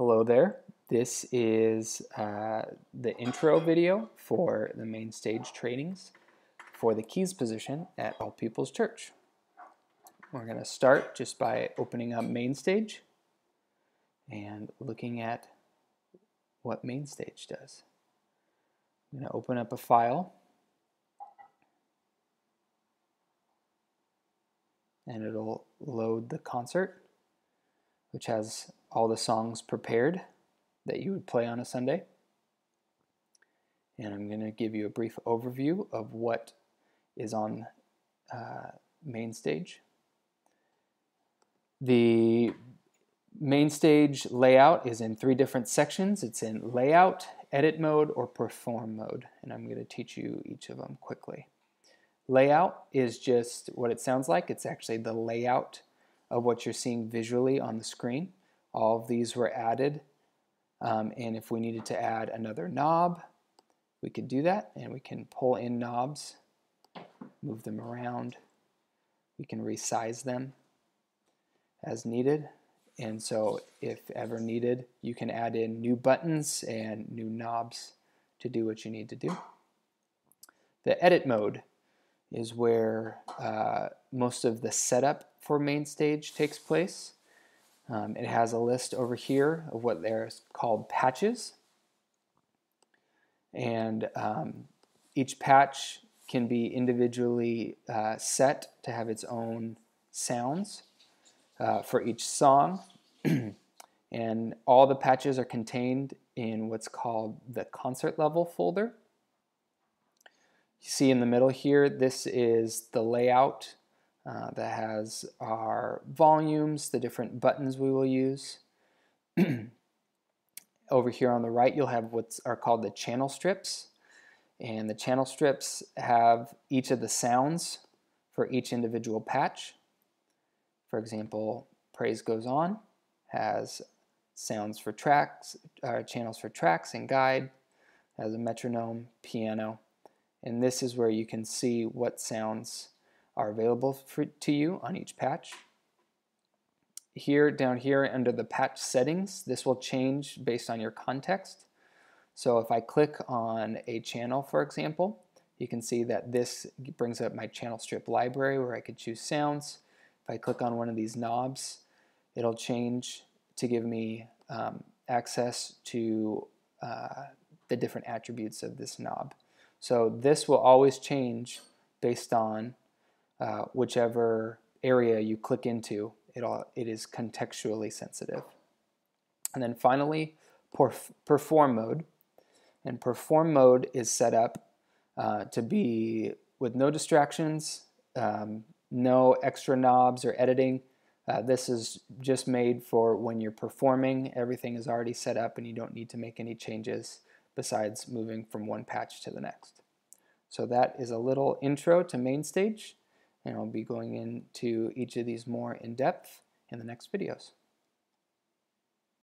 Hello there. This is the intro video for the Mainstage trainings for the keys position at All People's Church. We're going to start just by opening up Mainstage and looking at what Mainstage does. I'm going to open up a file and it'll load the concert, which has all the songs prepared that you would play on a Sunday. And I'm going to give you a brief overview of what is on Mainstage. The Mainstage layout is in 3 different sections. It's in layout, edit mode, or perform mode. And I'm going to teach you each of them quickly. Layout is just what it sounds like. It's actually the layout of what you're seeing visually on the screen. All of these were added, and if we needed to add another knob, we could do that, and we can pull in knobs, move them around. We can resize them as needed, and so if ever needed, you can add in new buttons and new knobs to do what you need to do. The edit mode is where most of the setup for Mainstage takes place. It has a list over here of what they're called patches, and each patch can be individually set to have its own sounds for each song, and all the patches are contained in what's called the concert level folder. You see in the middle here, this is the layout that has our volumes, the different buttons we will use. Over here on the right, you'll have what are called the channel strips. And the channel strips have each of the sounds for each individual patch. For example, Praise Goes On has sounds for tracks, channels for tracks and guide, has a metronome, piano. And this is where you can see what sounds are available to you on each patch. Here, down here under the patch settings, this will change based on your context. So if I click on a channel, for example, you can see that this brings up my channel strip library where I could choose sounds. If I click on one of these knobs, it'll change to give me access to the different attributes of this knob. So this will always change based on whichever area you click into. It is contextually sensitive. And then finally, perform mode. And perform mode is set up to be with no distractions, no extra knobs or editing. This is just made for when you're performing. Everything is already set up and you don't need to make any changes besides moving from one patch to the next. So that is a little intro to Mainstage, and I'll be going into each of these more in depth in the next videos.